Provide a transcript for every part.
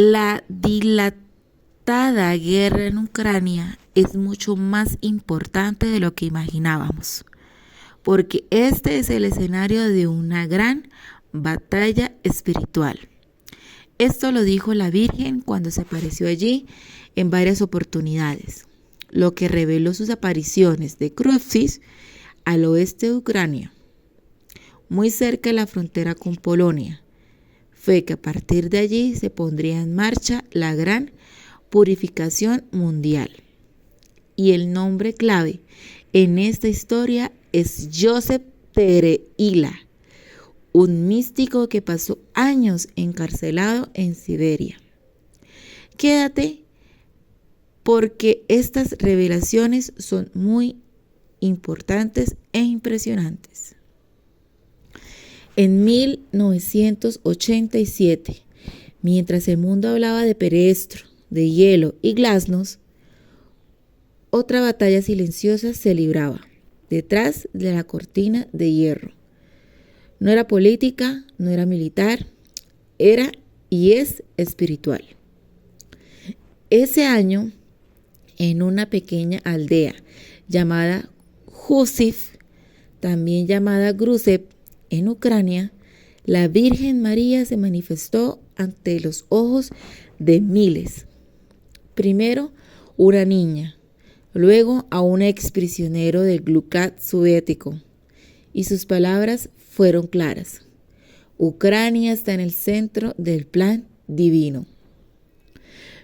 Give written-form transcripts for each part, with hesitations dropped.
La dilatada guerra en Ucrania es mucho más importante de lo que imaginábamos, porque este es el escenario de una gran batalla espiritual. Esto lo dijo la Virgen cuando se apareció allí en varias oportunidades, lo que reveló sus apariciones de crucis al oeste de Ucrania, muy cerca de la frontera con Polonia. Fue que a partir de allí se pondría en marcha la gran purificación mundial. Y el nombre clave en esta historia es Joseph Tereila, un místico que pasó años encarcelado en Siberia. Quédate porque estas revelaciones son muy importantes e impresionantes. En 1987, mientras el mundo hablaba de Perestro, de hielo y glasnost, otra batalla silenciosa se libraba detrás de la cortina de hierro. No era política, no era militar, era y es espiritual. Ese año, en una pequeña aldea llamada Jusif, también llamada Grusev, en Ucrania, la Virgen María se manifestó ante los ojos de miles. Primero, una niña, luego a un exprisionero del Glukat soviético, y sus palabras fueron claras. Ucrania está en el centro del plan divino.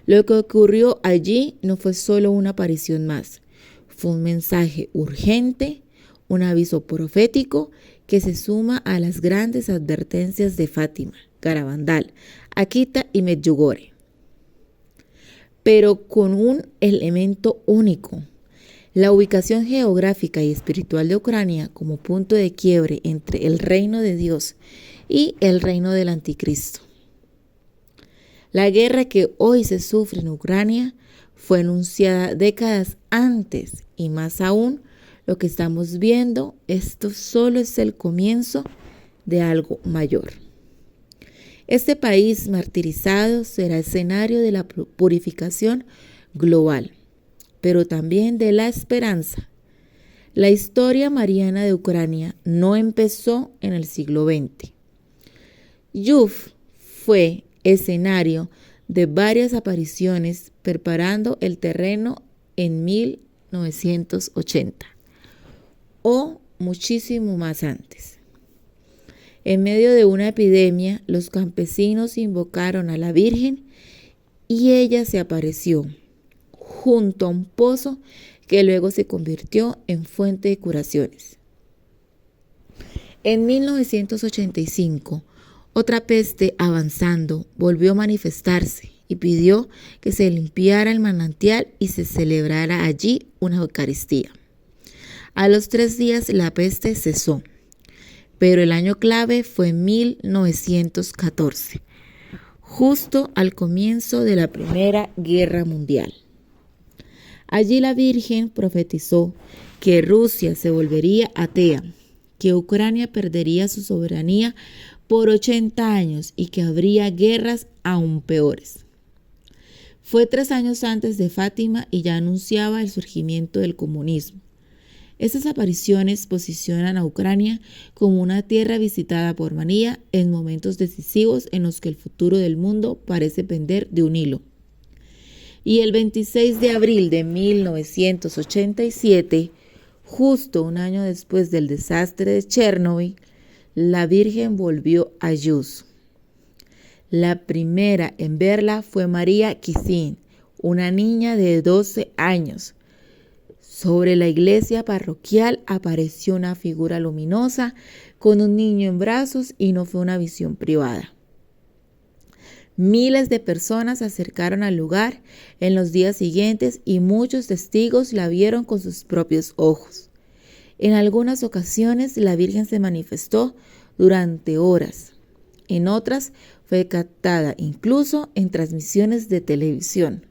Lo que ocurrió allí no fue solo una aparición más, fue un mensaje urgente, un aviso profético que se suma a las grandes advertencias de Fátima, Garabandal, Akita y Medjugorje, pero con un elemento único: la ubicación geográfica y espiritual de Ucrania como punto de quiebre entre el reino de Dios y el reino del anticristo. La guerra que hoy se sufre en Ucrania fue anunciada décadas antes, y más aún, lo que estamos viendo, esto solo es el comienzo de algo mayor. Este país martirizado será escenario de la purificación global, pero también de la esperanza. La historia mariana de Ucrania no empezó en el siglo XX. Yuf fue escenario de varias apariciones preparando el terreno en 1980 o muchísimo más antes. En medio de una epidemia, los campesinos invocaron a la Virgen y ella se apareció junto a un pozo que luego se convirtió en fuente de curaciones. En 1985, otra peste avanzando volvió a manifestarse y pidió que se limpiara el manantial y se celebrara allí una Eucaristía. A los 3 días la peste cesó, pero el año clave fue 1914, justo al comienzo de la Primera Guerra Mundial. Allí la Virgen profetizó que Rusia se volvería atea, que Ucrania perdería su soberanía por 80 años y que habría guerras aún peores. Fue 3 años antes de Fátima y ya anunciaba el surgimiento del comunismo. Estas apariciones posicionan a Ucrania como una tierra visitada por María en momentos decisivos en los que el futuro del mundo parece pender de un hilo. Y el 26 de abril de 1987, justo un año después del desastre de Chernobyl, la Virgen volvió a Yus. La primera en verla fue María Kisin, una niña de 12 años. Sobre la iglesia parroquial apareció una figura luminosa con un niño en brazos y no fue una visión privada. Miles de personas se acercaron al lugar en los días siguientes y muchos testigos la vieron con sus propios ojos. En algunas ocasiones la Virgen se manifestó durante horas. En otras fue captada incluso en transmisiones de televisión.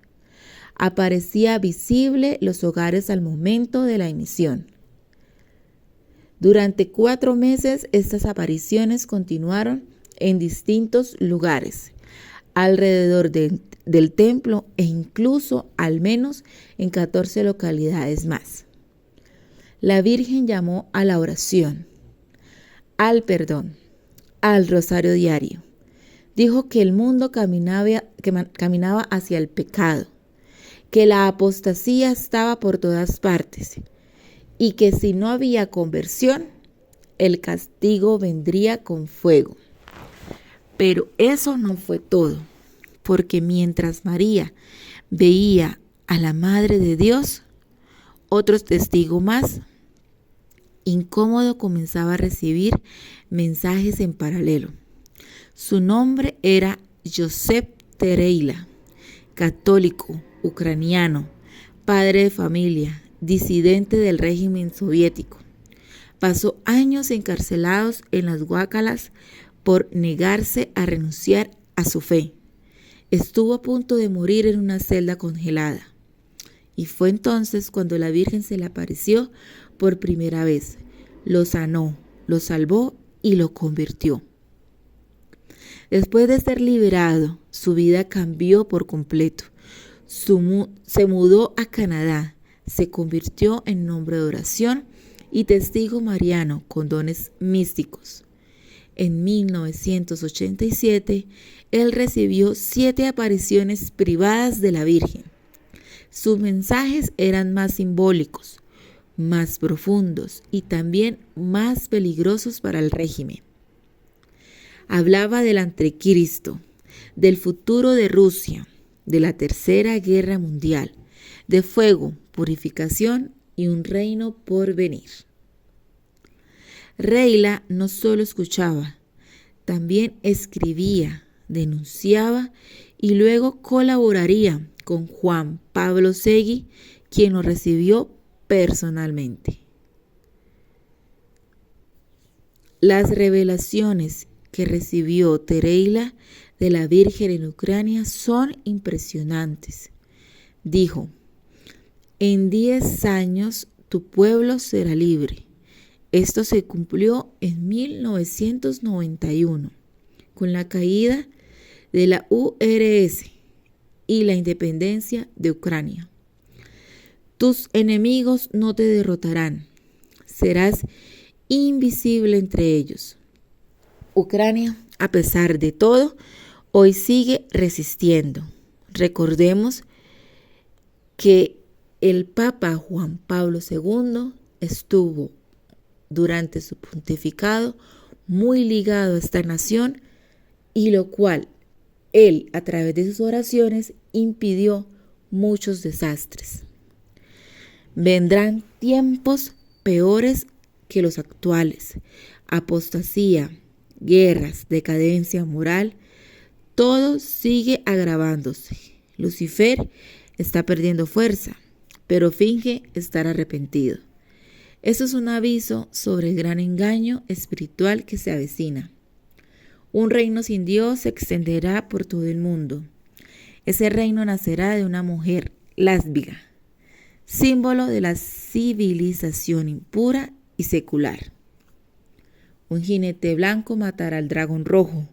Aparecía visible los hogares al momento de la emisión. Durante 4 meses estas apariciones continuaron en distintos lugares, alrededor del templo e incluso al menos en 14 localidades más. La Virgen llamó a la oración, al perdón, al rosario diario. Dijo que el mundo caminaba hacia el pecado, que la apostasía estaba por todas partes y que si no había conversión, el castigo vendría con fuego. Pero eso no fue todo, porque mientras María veía a la Madre de Dios, otro testigo más incómodo comenzaba a recibir mensajes en paralelo. Su nombre era Joseph Tereila, católico, ucraniano, padre de familia, disidente del régimen soviético. Pasó años encarcelados en las Guácalas por negarse a renunciar a su fe. Estuvo a punto de morir en una celda congelada. Y fue entonces cuando la Virgen se le apareció por primera vez. Lo sanó, lo salvó y lo convirtió. Después de ser liberado, su vida cambió por completo. Se mudó a Canadá, se convirtió en hombre de oración y testigo mariano con dones místicos. En 1987, él recibió 7 apariciones privadas de la Virgen. Sus mensajes eran más simbólicos, más profundos y también más peligrosos para el régimen. Hablaba del anticristo, del futuro de Rusia, de la Tercera Guerra Mundial, de fuego, purificación y un reino por venir. Reila no solo escuchaba, también escribía, denunciaba y luego colaboraría con Juan Pablo II, quien lo recibió personalmente. Las revelaciones que recibió Tereila de la Virgen en Ucrania son impresionantes. Dijo: en 10 años tu pueblo será libre. Esto se cumplió en 1991, con la caída de la URSS y la independencia de Ucrania. Tus enemigos no te derrotarán, serás invisible entre ellos. Ucrania, a pesar de todo, hoy sigue resistiendo. Recordemos que el Papa Juan Pablo II estuvo durante su pontificado muy ligado a esta nación y lo cual él, a través de sus oraciones, impidió muchos desastres. Vendrán tiempos peores que los actuales. Apostasía, guerras, decadencia moral, todo sigue agravándose. Lucifer está perdiendo fuerza, pero finge estar arrepentido. Eso es un aviso sobre el gran engaño espiritual que se avecina. Un reino sin Dios se extenderá por todo el mundo. Ese reino nacerá de una mujer lésbica, símbolo de la civilización impura y secular. Un jinete blanco matará al dragón rojo,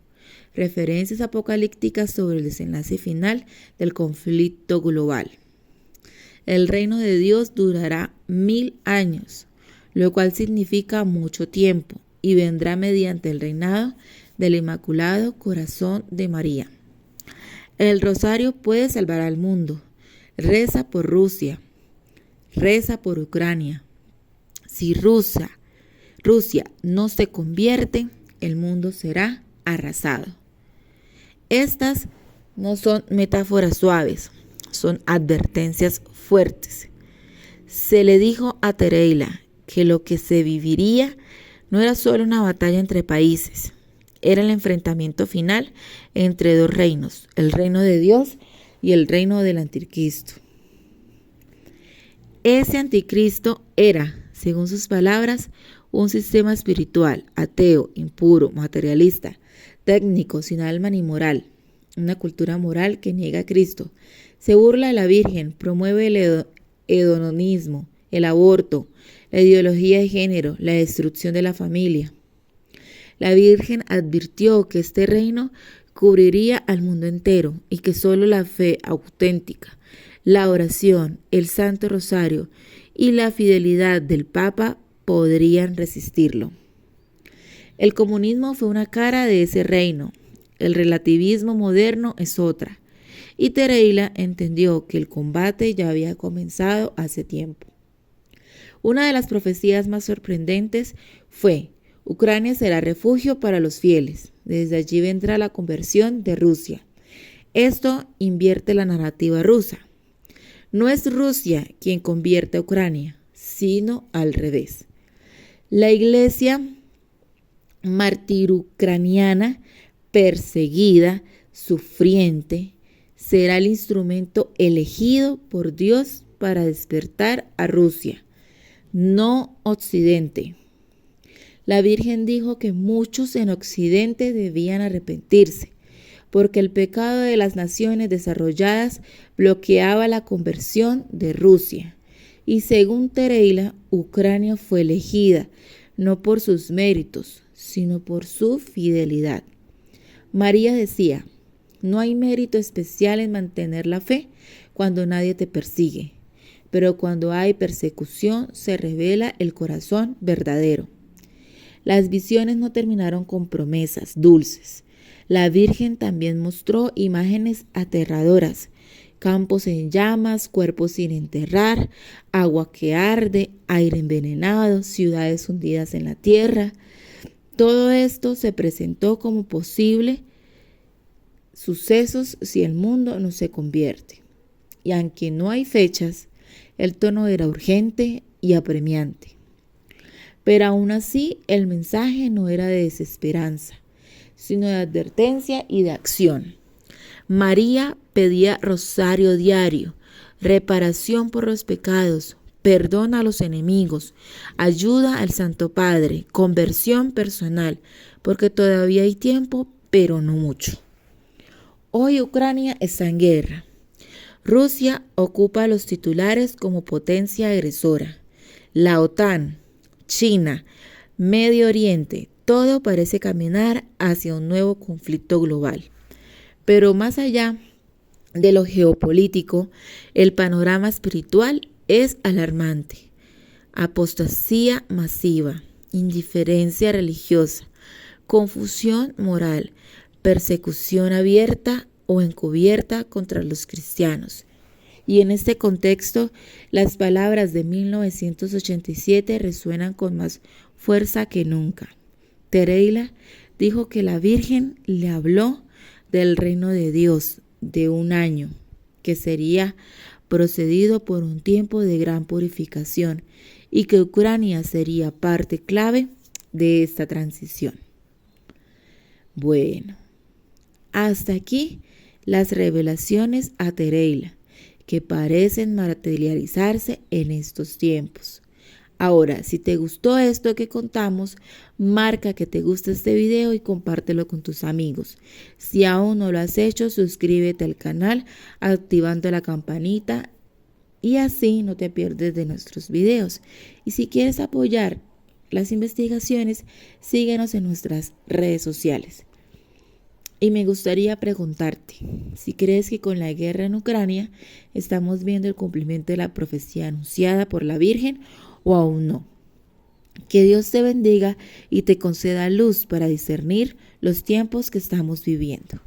referencias apocalípticas sobre el desenlace final del conflicto global. El reino de Dios durará 1000 años, lo cual significa mucho tiempo, y vendrá mediante el reinado del Inmaculado Corazón de María. El rosario puede salvar al mundo. Reza por Rusia, reza por Ucrania. Si Rusia no se convierte, el mundo será arrasado. Estas no son metáforas suaves, son advertencias fuertes. Se le dijo a Tereila que lo que se viviría no era solo una batalla entre países, era el enfrentamiento final entre 2 reinos, el reino de Dios y el reino del anticristo. Ese anticristo era, según sus palabras, un sistema espiritual, ateo, impuro, materialista, técnico, sin alma ni moral, una cultura moral que niega a Cristo, se burla de la Virgen, promueve el hedonismo, el aborto, la ideología de género, la destrucción de la familia. La Virgen advirtió que este reino cubriría al mundo entero y que solo la fe auténtica, la oración, el Santo Rosario y la fidelidad del Papa podrían resistirlo. El comunismo fue una cara de ese reino, el relativismo moderno es otra, y Tereila entendió que el combate ya había comenzado hace tiempo. Una de las profecías más sorprendentes fue: Ucrania será refugio para los fieles, desde allí vendrá la conversión de Rusia. Esto invierte la narrativa rusa. No es Rusia quien convierte a Ucrania, sino al revés. La iglesia martirucraniana, perseguida, sufriente, será el instrumento elegido por Dios para despertar a Rusia, no Occidente. La Virgen dijo que muchos en Occidente debían arrepentirse, porque el pecado de las naciones desarrolladas bloqueaba la conversión de Rusia. Y según Tereila, Ucrania fue elegida no por sus méritos, sino por su fidelidad. María decía: no hay mérito especial en mantener la fe cuando nadie te persigue, pero cuando hay persecución se revela el corazón verdadero. Las visiones no terminaron con promesas dulces. La Virgen también mostró imágenes aterradoras: campos en llamas, cuerpos sin enterrar, agua que arde, aire envenenado, ciudades hundidas en la tierra. Todo esto se presentó como posible sucesos si el mundo no se convierte. Y aunque no hay fechas, el tono era urgente y apremiante. Pero aún así, el mensaje no era de desesperanza, sino de advertencia y de acción. María pedía rosario diario, reparación por los pecados, perdón a los enemigos, ayuda al Santo Padre, conversión personal, porque todavía hay tiempo, pero no mucho. Hoy Ucrania está en guerra. Rusia ocupa los titulares como potencia agresora. La OTAN, China, Medio Oriente, todo parece caminar hacia un nuevo conflicto global. Pero más allá de lo geopolítico, el panorama espiritual es alarmante. Apostasía masiva, indiferencia religiosa, confusión moral, persecución abierta o encubierta contra los cristianos. Y en este contexto, las palabras de 1987 resuenan con más fuerza que nunca. Tereila dijo que la Virgen le habló del reino de Dios, de un año, que sería procedido por un tiempo de gran purificación y que Ucrania sería parte clave de esta transición. Bueno, hasta aquí las revelaciones a Tereila, que parecen materializarse en estos tiempos. Ahora, si te gustó esto que contamos, marca que te gusta este video y compártelo con tus amigos. Si aún no lo has hecho, suscríbete al canal activando la campanita y así no te pierdes de nuestros videos. Y si quieres apoyar las investigaciones, síguenos en nuestras redes sociales. Y me gustaría preguntarte, si crees que con la guerra en Ucrania estamos viendo el cumplimiento de la profecía anunciada por la Virgen o aún no. Que Dios te bendiga y te conceda luz para discernir los tiempos que estamos viviendo.